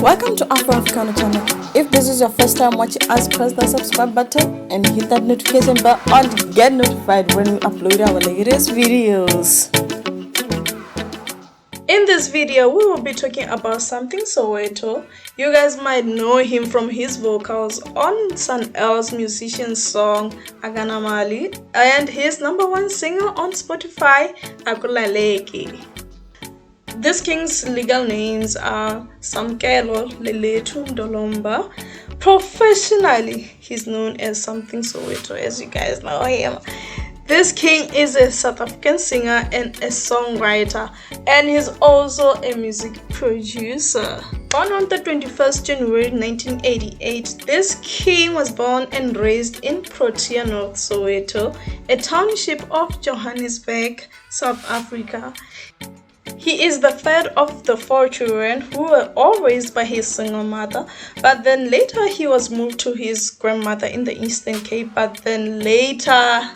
Welcome to Africano channel. If this is your first time watching us, press the subscribe button and hit that notification bell on to get notified when we upload our latest videos. In this video, we will be talking about Samthing Soweto. You guys might know him from his vocals on Sun L's musician's song Agana Mali and his #1 singer on Spotify, Akulaleki. This king's legal names are Samkelo Leletu Ndolomba. Professionally, he's known as Samthing Soweto, as you guys know him. This king is a South African singer and a songwriter, and he's also a music producer. Born on the 21st January 1988, this king was born and raised in Protea, North Soweto, a township of Johannesburg, South Africa. He is the third of the 4 children who were all raised by his single mother, but then later he was moved to his grandmother in the Eastern Cape, but then later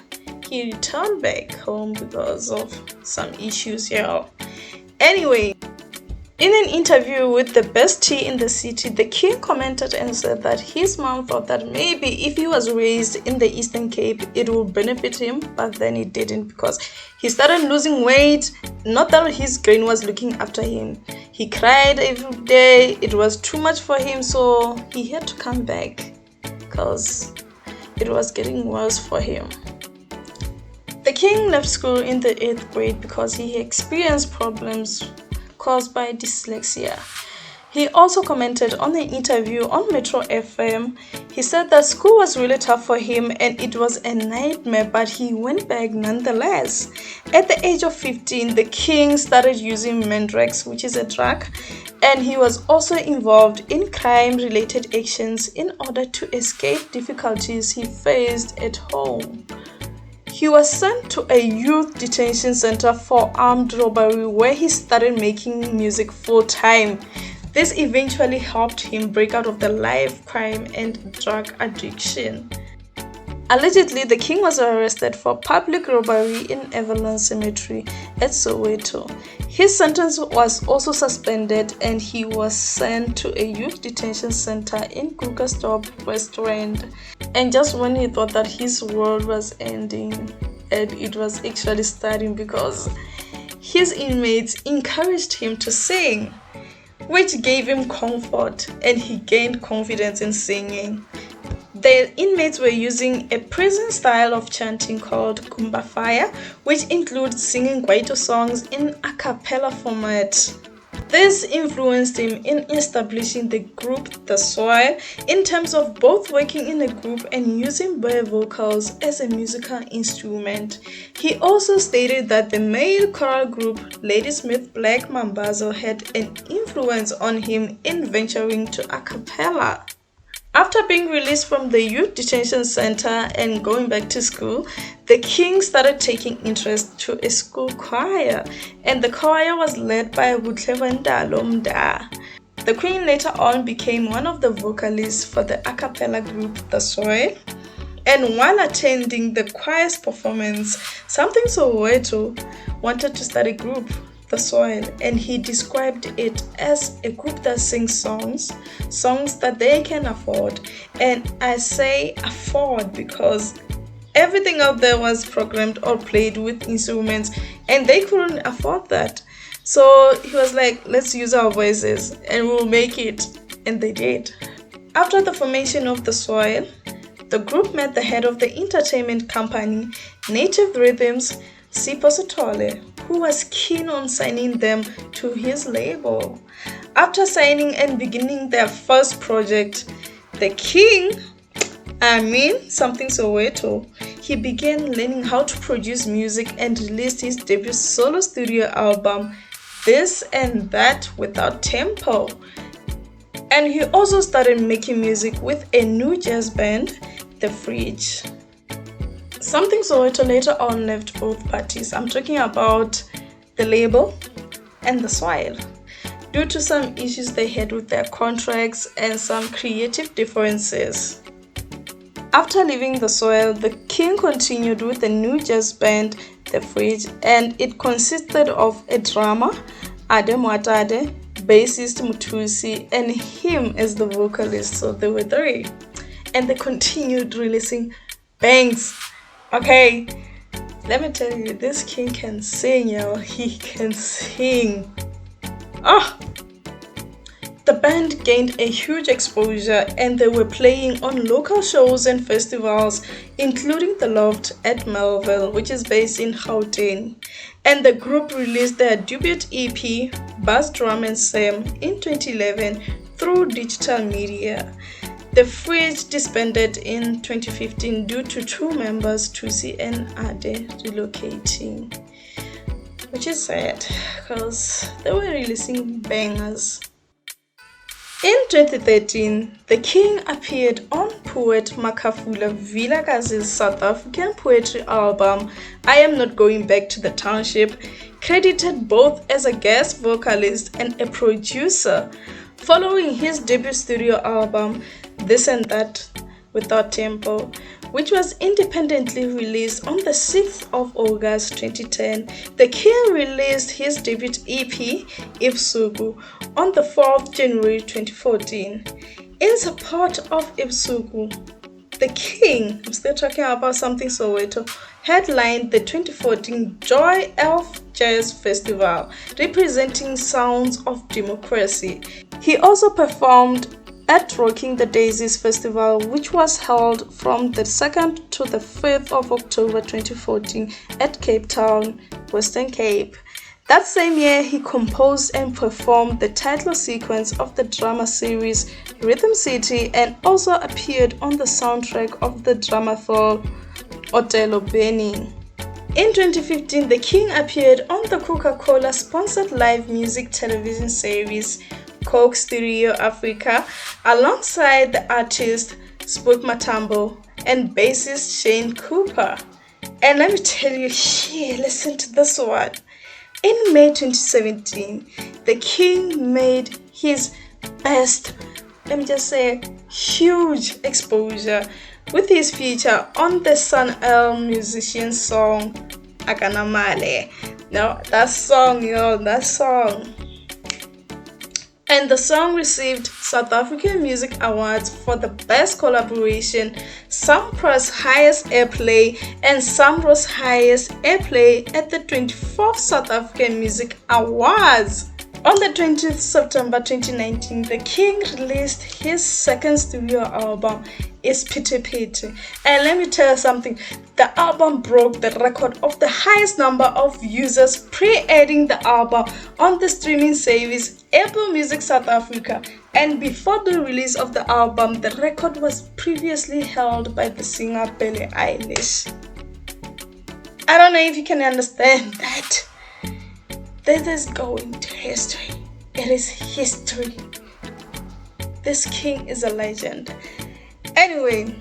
he returned back home because of some issues here. Anyway, in an interview with the best tea in the city, the king commented and said that his mom thought that maybe if he was raised in the Eastern Cape, it would benefit him, but then it didn't because he started losing weight. Not that his grain was looking after him. He cried every day. It was too much for him, so he had to come back because it was getting worse for him. The king left school in the 8th grade because he experienced problems caused by dyslexia. He also commented on the interview on Metro FM. He said that school was really tough for him and it was a nightmare, but he went back nonetheless. At the age of 15, the king started using Mandrax, which is a drug, and he was also involved in crime-related actions in order to escape difficulties he faced at home. He was sent to a youth detention center for armed robbery where he started making music full-time. This eventually helped him break out of the life crime and drug addiction. Allegedly, the king was arrested for public robbery in Evelyn Cemetery at Soweto. His sentence was also suspended and he was sent to a youth detention center in Krugersdorp, West Rand. And just when he thought that his world was ending, and it was actually starting because his inmates encouraged him to sing, which gave him comfort and he gained confidence in singing. The inmates were using a prison style of chanting called Kumba Fire, which includes singing Kwaito songs in a cappella format. This influenced him in establishing the group The Soil in terms of both working in a group and using bare vocals as a musical instrument. He also stated that the male choral group Ladysmith Black Mambazo had an influence on him in venturing to a cappella. After being released from the youth detention center and going back to school, the king started taking interest to a school choir, and the choir was led by Butlevandalo Mda. The queen later on became one of the vocalists for the a cappella group The Soil, and while attending the choir's performance, Samthing Soweto wanted to start a group, The Soil, and he described it as a group that sings songs that they can afford. And I say afford because everything out there was programmed or played with instruments and they couldn't afford that. So he was like, let's use our voices and we'll make it, and they did. After the formation of The Soil, the group met the head of the entertainment company Native Rhythms, Sipho Sithole, who was keen on signing them to his label. After signing and beginning their first project, the king, Samthing Soweto, he began learning how to produce music and released his debut solo studio album, This and That Without Tempo. And he also started making music with a new jazz band, The Fridge. Samthing Soweto later on left both parties. I'm talking about the label and The Soil, due to some issues they had with their contracts and some creative differences. After leaving The Soil, the king continued with the new jazz band, The Fridge, and it consisted of a drummer, Ade Mwatade, bassist Mutusi, and him as the vocalist. So there were three. And they continued releasing bangs. Okay, let me tell you, this king can sing, yo. He can sing. Oh! The band gained a huge exposure and they were playing on local shows and festivals, including The Loft at Melville, which is based in Gauteng. And the group released their debut EP, Bass Drum and Sam, in 2011 through digital media. The Fridge disbanded in 2015 due to two members, Tusi and Ade, relocating. Which is sad, because they were releasing bangers. In 2013, the king appeared on poet Makafula Vilakazi's South African poetry album, I Am Not Going Back to the Township, credited both as a guest vocalist and a producer. Following his debut studio album, This and That Without Tempo, which was independently released on the 6th of August 2010, the king released his debut EP, Ibusuku, on the 4th January 2014. In support of Ibusuku, the king, I'm still talking about Samthing Soweto, headlined the 2014 Joy Elf Jazz Festival, representing sounds of democracy. He also performed at Rocking the Daisies Festival, which was held from the 2nd to the 5th of October 2014 at Cape Town, Western Cape. That same year, he composed and performed the title sequence of the drama series Rhythm City and also appeared on the soundtrack of the drama film Otelo Benny. In 2015, the king appeared on the Coca-Cola sponsored live music television series Coke Stereo Africa alongside the artist Spook Matambo and bassist Shane Cooper. And let me tell you, listen to this one. In May 2017, the king made his best, let me just say, huge exposure with his feature on the Sun El musician song Akana Male. Now that song. And the song received South African Music Awards for the Best Collaboration, Sampra's highest airplay, and Samro's highest airplay at the 24th South African Music Awards. On the 20th September 2019, the king released his second studio album, Is Pity Pity. And let me tell you something, the album broke the record of the highest number of users pre-adding the album on the streaming service Apple Music South Africa. And before the release of the album, the record was previously held by the singer Billie Eilish. I don't know if you can understand that. This is going to history. It is history. This king is a legend. Anyway,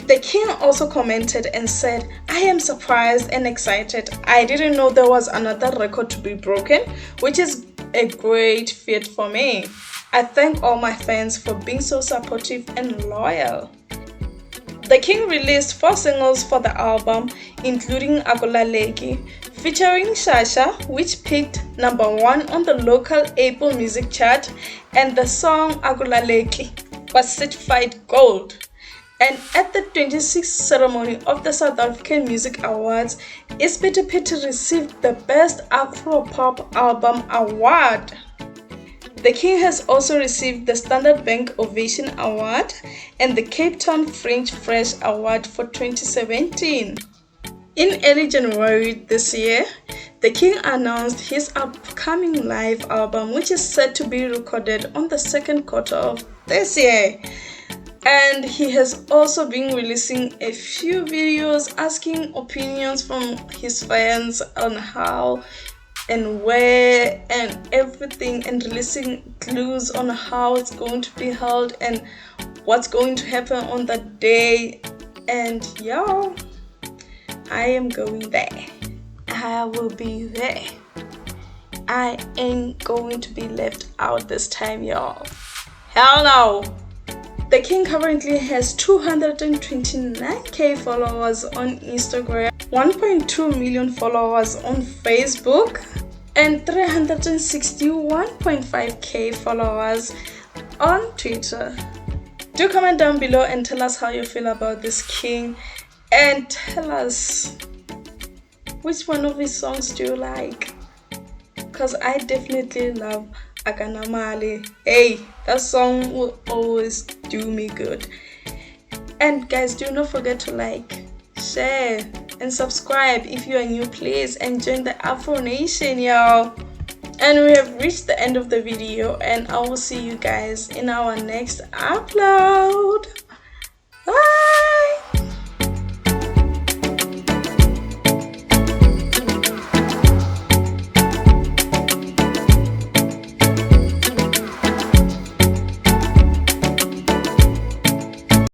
the king also commented and said, I am surprised and excited. I didn't know there was another record to be broken, which is a great feat for me. I thank all my fans for being so supportive and loyal. The king released 4 singles for the album, including Akulaleki, featuring Shasha, which peaked number 1 on the local Apple Music chart, and the song Akulaleki was certified gold. And at the 26th ceremony of the South African Music Awards, Is Pity Pity received the Best Afro-Pop Album Award. The king has also received the Standard Bank Ovation Award and the Cape Town Fringe Fresh Award for 2017. In early January this year, the king announced his upcoming live album, which is set to be recorded on the second quarter of this year. And he has also been releasing a few videos asking opinions from his fans on how and where and everything, and releasing clues on how it's going to be held and what's going to happen on that day. And y'all, I am going there. I will be there. I ain't going to be left out this time, y'all. Hell no. The king currently has 229k followers on Instagram, 1.2 million followers on Facebook, and 361.5k followers on Twitter. Do comment down below and tell us how you feel about this king, and tell us which one of his songs do you like, because I definitely love Akanamali. Hey, that song will always do me good. And guys, do not forget to like, share and subscribe if you are new, please, and join the Afro Nation, y'all. And we have reached the end of the video, and I will see you guys in our next upload. Bye.